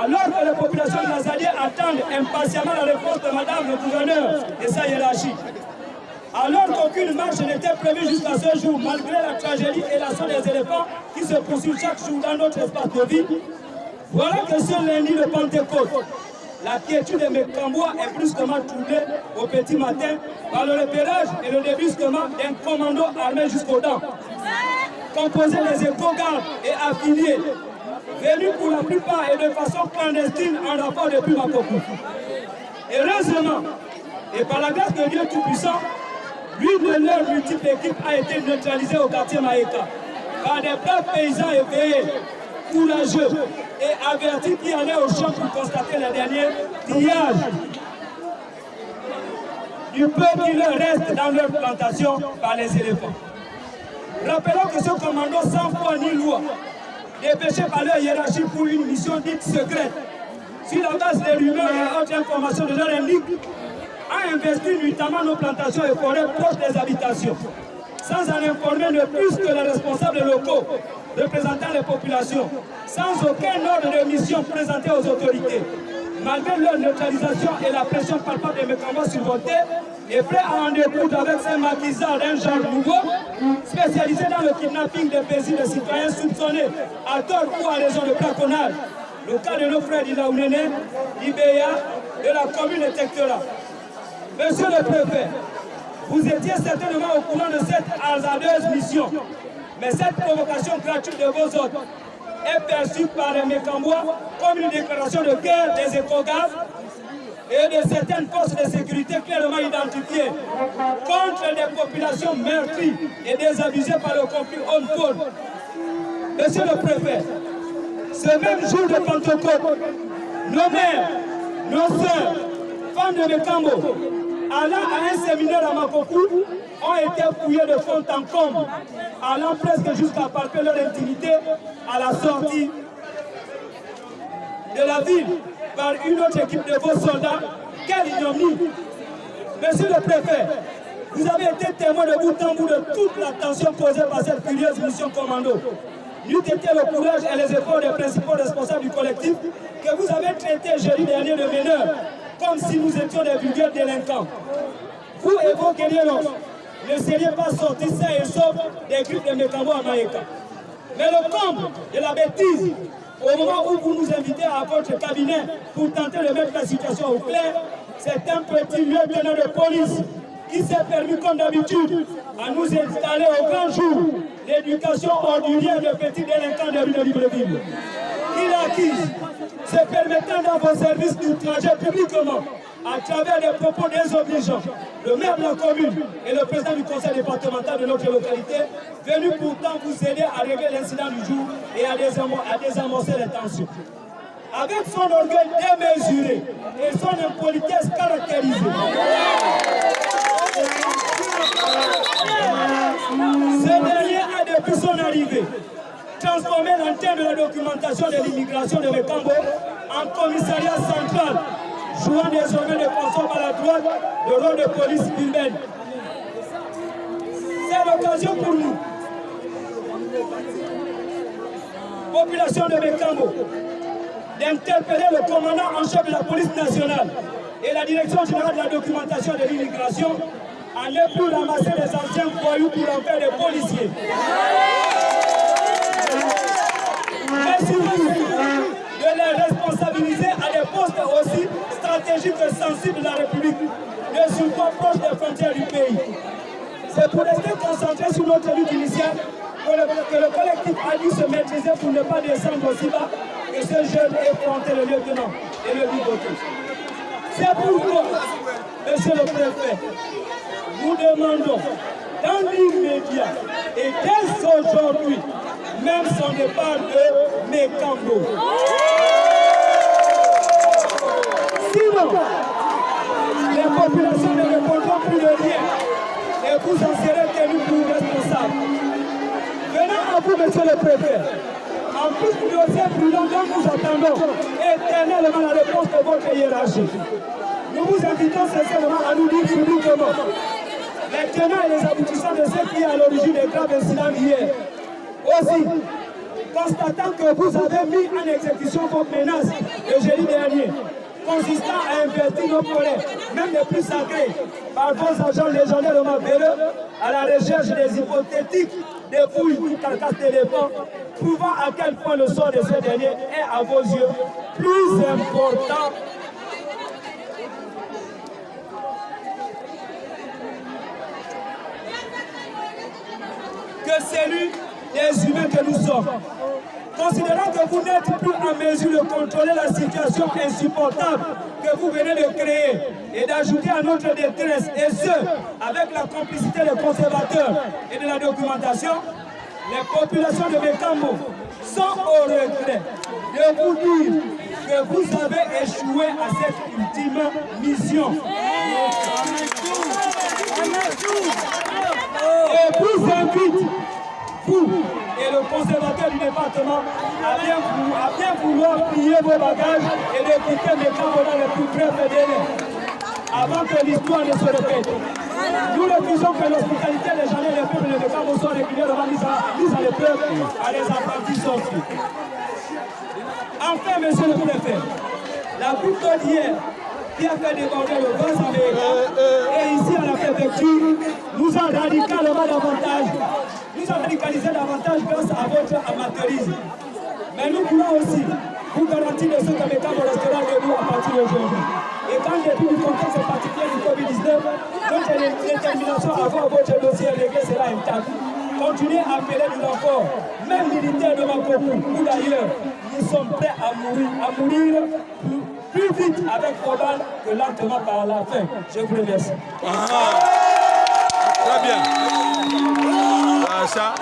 Alors que les populations de Nazadié attendent impatiemment la réponse de Madame le gouverneur et sa hiérarchie. Alors qu'aucune marche n'était prévue jusqu'à ce jour, malgré la tragédie et l'assaut des éléphants qui se poursuivent chaque jour dans notre espace de vie, voilà que ce lundi de Pentecôte, la quiétude de Mekamboua est brusquement troublée au petit matin par le repérage et le débusquement d'un commando armé jusqu'aux dents, composé des éco-gardes et affiliés, venus pour la plupart et de façon clandestine en rapport depuis Makokou. Heureusement, et par la grâce de Dieu Tout-Puissant, l'une de leurs multiples équipes a été neutralisée au quartier Maïka par des braves paysans éveillés, courageux et avertis qui allaient au champ pour constater les derniers pillages du peu qui leur reste dans leur plantation par les éléphants. Rappelons que ce commando sans foi ni loi, dépêché par leur hiérarchie pour une mission dite secrète, sur la base des rumeurs et autres informations de leur indique, a investi notamment nos plantations et forêts proches des habitations, sans en informer ne plus que les responsables locaux représentant les populations, sans aucun ordre de mission présenté aux autorités. Malgré leur neutralisation et la pression palpable des Mekamboua survoltés, et prêt à en découdre avec ces maquisards d'un genre nouveau, spécialisés dans le kidnapping des paisibles de citoyens soupçonnés à tort ou à raison de braconnage. Le cas de nos frères d'Ilaounene, d'Ibéa, de la commune de Tektora. Monsieur le préfet, vous étiez certainement au courant de cette hasardeuse mission, mais cette provocation gratuite de vos ordres est perçue par les Mekamboua comme une déclaration de guerre des éco-gardes et de certaines forces de sécurité clairement identifiées contre des populations meurtries et désabusées par le conflit homme-faune. Monsieur le préfet, ce même jour de Pentecôte, nos mères, nos sœurs, femmes de Mekambo, allant à un séminaire à Makokou, ont été fouillées de fond en comble, allant presque jusqu'à palper leur intimité à la sortie de la ville par une autre équipe de vos soldats. Quelle ignominie! Monsieur le préfet, vous avez été témoin de bout en bout de toute la tension causée par cette curieuse mission commando. N'eût été le courage et les efforts des principaux responsables du collectif que vous avez traité jeudi dernier de meneurs, comme si nous étions des vulgaires délinquants. Vous et vos guerrieros ne seriez pas sortis sains et saufs des griffes de Mekamboua à Maïka. Mais le comble de la bêtise, au moment où vous nous invitez à votre cabinet pour tenter de mettre la situation au clair, c'est un petit lieutenant de police qui s'est permis, comme d'habitude, à nous installer au grand jour l'éducation ordinaire de petits délinquants de rue de Libreville. Il a acquise, se permettant dans vos services d'outrager publiquement, à travers des propos désobligeants, le maire de la commune et le président du conseil départemental de notre localité, venus pourtant vous aider à régler l'incident du jour et à désamorcer les tensions. Avec son orgueil démesuré et son impolitesse caractérisée, ce dernier a depuis son arrivée transformé l'antenne de la documentation de l'immigration de Mekambo en commissariat central, jouant désormais de façon maladroite le rôle de police urbaine. C'est l'occasion pour nous, population de Mekambo, d'interpeller le commandant en chef de la police nationale et la direction générale de la documentation de l'immigration à ne plus ramasser les anciens voyous pour en faire des policiers. Mais surtout, de les responsabiliser à des postes aussi stratégiques et sensibles de la République, de surcroît proches des frontières du pays. C'est pour rester concentré sur notre lutte initiale que le collectif a dû se maîtriser pour ne pas descendre aussi bas que ce jeune effronté le lieutenant et le ligoté. C'est pourquoi, monsieur le préfet, nous demandons dans l'immédiat et dès aujourd'hui, même son départ de Mekambo. Sinon, les populations ne répondront plus de rien et vous en serez tenus pour responsables. Venant à vous, monsieur le préfet, en plus du dossier prudent dont nous attendons éternellement la réponse de votre hiérarchie, nous vous invitons sincèrement à nous dire publiquement les tenants et les aboutissants de ce qui est à l'origine des graves incidents d'hier. Aussi, constatant que vous avez mis en exécution vos menaces le jeudi dernier, consistant à investir nos forêts, même les plus sacrées, par vos agents légendaires de Mabéleux, à la recherche des hypothétiques dépouilles ou carcasses d'éléphants, prouvant à quel point le sort de ces derniers est, à vos yeux, plus important que celui des humains que nous sommes. Considérant que vous n'êtes plus en mesure de contrôler la situation insupportable que vous venez de créer et d'ajouter à notre détresse, et ce, avec la complicité des conservateurs et de la documentation, les populations de Mékambo sont au regret de vous dire que vous avez échoué à cette ultime mission. Et vous invite, vous et le conservateur du département, à bien vouloir plier vos bagages et de quitter Mékambo dans les plus brefs délais, avant que l'histoire ne se répète. Nous refusons que l'hospitalité des gens et les peuples de Mékambo soient régulièrement mise à l'épreuve à des apprentis sortis. Enfin, monsieur le préfet, la victoire d'hier qui a fait déborder le gaz américain et ici à la préfecture nous a radicalement davantage, nous a radicalisé davantage grâce à votre amateurisme. Mais nous voulons aussi vous garantir de ce que Mékambo restera debout à partir d'aujourd'hui. Et quand depuis le contexte particulier du Covid-19, notre détermination à voir votre dossier réglé sera intacte. Continuez à appeler du renfort, même militaires de Makoku ou d'ailleurs, nous sommes prêts à mourir plus vite avec Obal que lentement par la fin. Je vous remercie. Très bien. Ça.